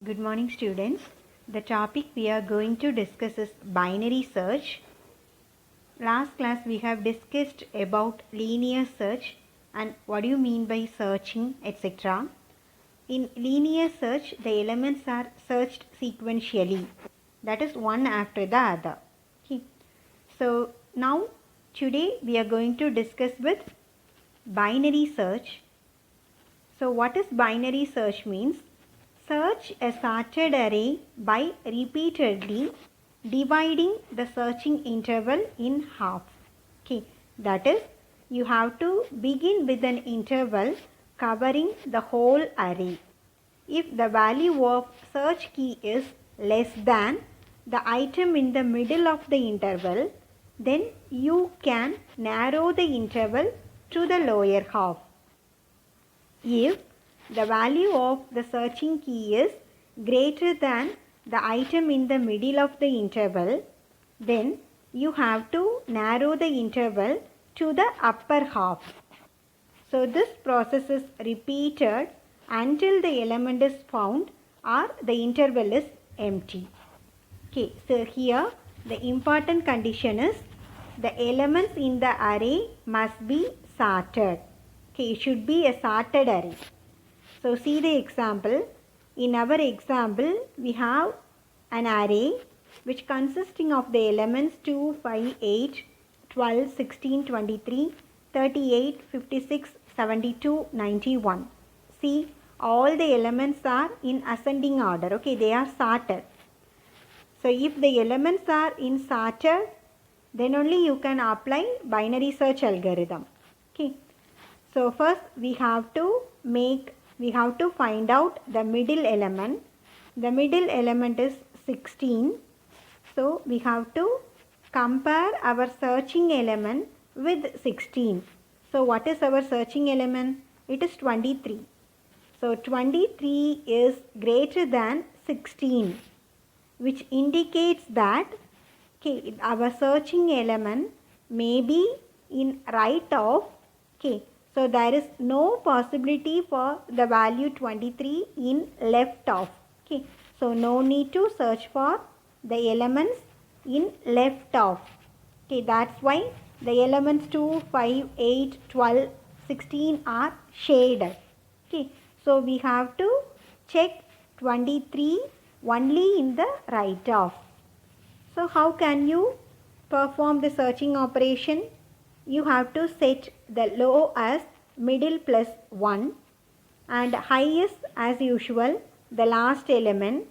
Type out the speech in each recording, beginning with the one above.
Good morning, students. The topic we are going to discuss is binary search. Last class we have discussed about linear search and what do you mean by searching, etc. In linear search, the elements are searched sequentially, that is one after the other. Okay. So now today we are going to discuss with binary search. So what is binary search means? Search a sorted array by repeatedly dividing the searching interval in half. Okay, that is, you have to begin with an interval covering the whole array. If the value of search key is less than the item in the middle of the interval, then you can narrow the interval to the lower half. If the value of the searching key is greater than the item in the middle of the interval, then you have to narrow the interval to the upper half. So this process is repeated until the element is found or the interval is empty. Okay, so here the important condition is the elements in the array must be sorted. Okay, it should be a sorted array. So see the example. In our example, we have an array which consisting of the elements 2, 5, 8, 12, 16, 23, 38, 56, 72, 91. See, all the elements are in ascending order. Okay, they are sorted. So if the elements are in sorted, then only you can apply binary search algorithm. Okay. So first we have to find out the middle element. The middle element is 16. So we have to compare our searching element with 16. So what is our searching element? It is 23. So 23 is greater than 16, which indicates that our searching element may be in right of. So there is no possibility for the value 23 in left of. So no need to search for the elements in left of. That's why the elements 2, 5, 8, 12, 16 are shaded. So we have to check 23 only in the right of. So how can you perform the searching operation? You have to set the low as middle plus 1 and highest as usual the last element.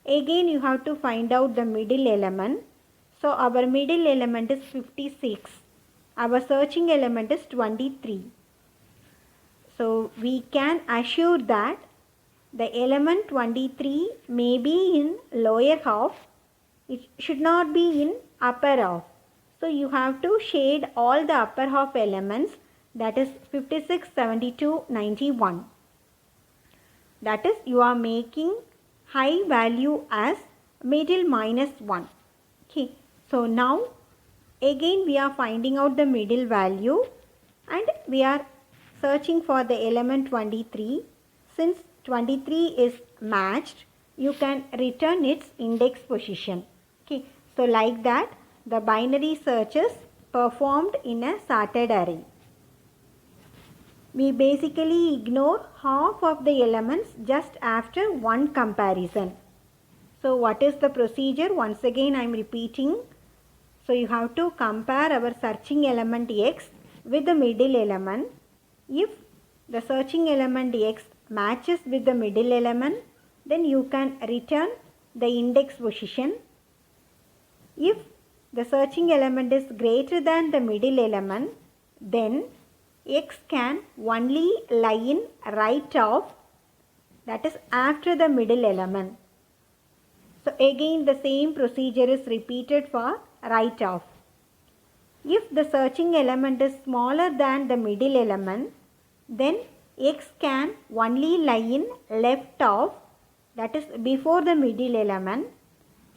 Again you have to find out the middle element. So our middle element is 56. Our searching element is 23. So we can assure that the element 23 may be in lower half. It should not be in upper half. So you have to shade all the upper half elements, that is 56, 72, 91. That is, you are making high value as middle minus 1. Okay. So now again we are finding out the middle value and we are searching for the element 23. Since 23 is matched, you can return its index position. Okay. So like that, the binary search is performed in a sorted array. We basically ignore half of the elements just after one comparison. So what is the procedure? Once again I am repeating. So you have to compare our searching element x with the middle element. If the searching element x matches with the middle element, then you can return the index position. If the searching element is greater than the middle element, then x can only lie in right of, that is after the middle element. So again the same procedure is repeated for right of. If the searching element is smaller than the middle element, then x can only lie in left of, that is before the middle element.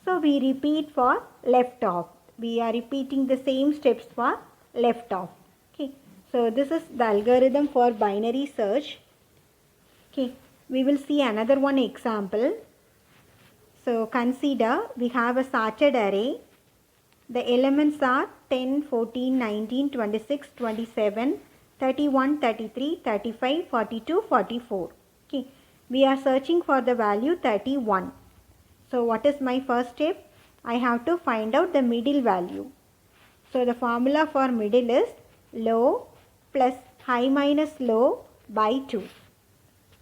So we repeat for left of. We are repeating the same steps for left of. Okay. So this is the algorithm for binary search. Okay. We will see another one example. So consider we have a sorted array. The elements are 10, 14, 19, 26, 27, 31, 33, 35, 42, 44. Okay. We are searching for the value 31. So what is my first step? I have to find out the middle value. So the formula for middle is low plus high minus low by 2.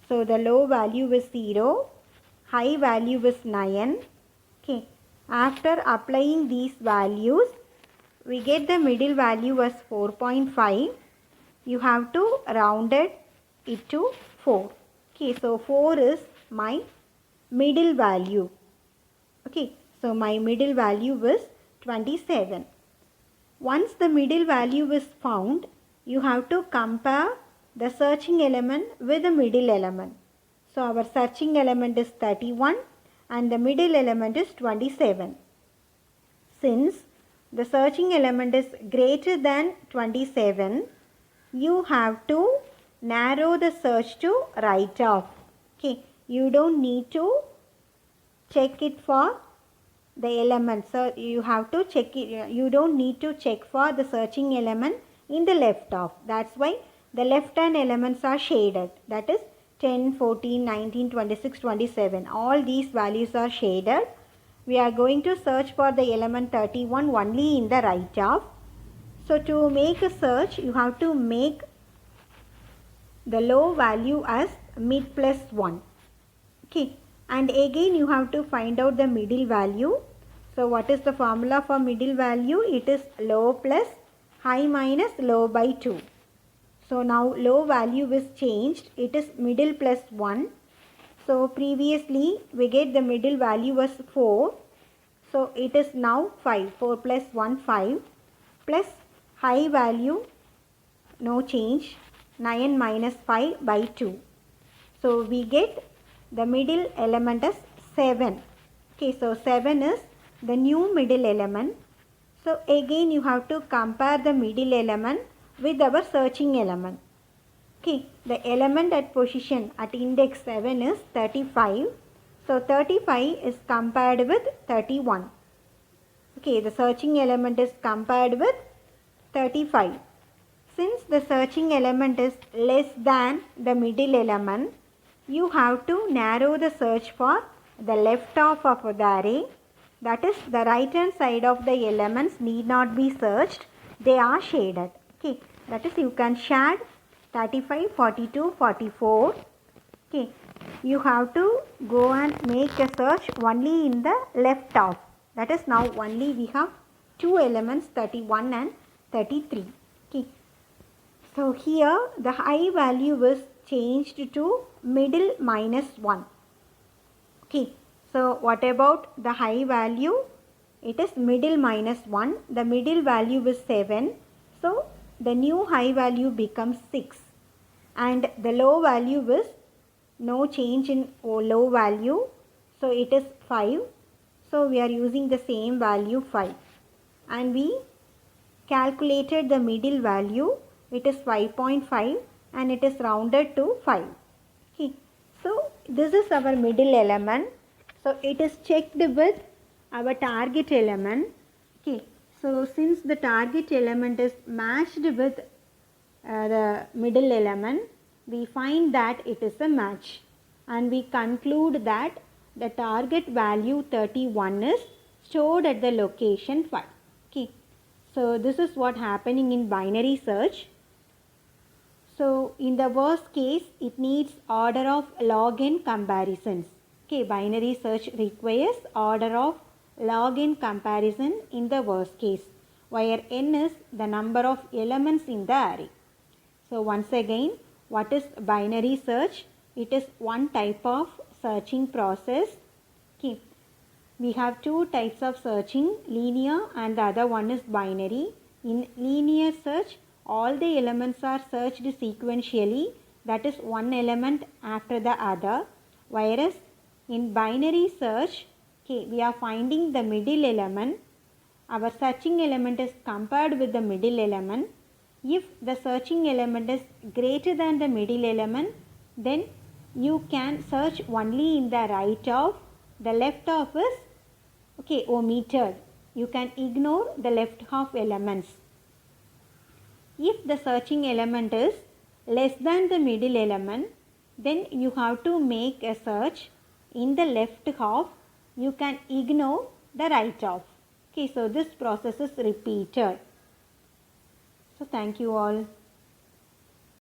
So the low value is 0, high value is 9. Okay. After applying these values, we get the middle value as 4.5. You have to round it to 4. Okay, so 4 is my middle value. Okay, so my middle value is 27. Once the middle value is found, you have to compare the searching element with the middle element. So our searching element is 31 and the middle element is 27. Since the searching element is greater than 27, you have to narrow the search to right of. Okay, you don't need to check it for the element. So you have to check it. You don't need to check for the searching element in the left of. That's why the left hand elements are shaded. That is 10, 14, 19, 26, 27. All these values are shaded. We are going to search for the element 31 only in the right of. So to make a search, you have to make the low value as mid plus 1. Okay. And again you have to find out the middle value. So what is the formula for middle value? It is low plus high minus low by 2. So now low value is changed. It is middle plus 1. So previously we get the middle value was 4. So it is now 5. 4 plus 1, 5. Plus high value, no change, 9 minus 5 by 2. So we get the middle element as 7. Okay, so 7 is the new middle element. So again you have to compare the middle element with our searching element. Okay, the element at position at index 7 is 35. So 35 is compared with 31. Okay, the searching element is compared with 35. Since the searching element is less than the middle element, you have to narrow the search for the left half of the array. That is, the right hand side of the elements need not be searched. They are shaded. Okay, that is, you can shade 35, 42, 44. Okay, you have to go and make a search only in the left half. That is, now only we have two elements, 31 and 33. Okay, so here the high value is changed to middle minus 1. Okay, so what about the high value? It is middle minus 1. The middle value is 7. So the new high value becomes 6. And the low value is no change in low value. So it is 5. So we are using the same value 5. And we calculated the middle value. It is 5.5 and it is rounded to 5. Okay. So this is our middle element. So it is checked with our target element. Okay. So since the target element is matched with the middle element, we find that it is a match. And we conclude that the target value 31 is stored at the location 5. Okay. So this is what happening in binary search. So in the worst case, it needs order of log n comparisons. Okay, binary search requires order of log n comparison in the worst case, where n is the number of elements in the array. So once again, what is binary search? It is one type of searching process. Okay, we have two types of searching, linear and the other one is binary. In linear search, all the elements are searched sequentially, that is one element after the other, whereas in binary search, okay, we are finding the middle element. Our searching element is compared with the middle element. If the searching element is greater than the middle element, then you can search only in the right of the left half is omitted. You can ignore the left half elements. If the searching element is less than the middle element, then you have to make a search in the left half. You can ignore the right half. So this process is repeated. So thank you all.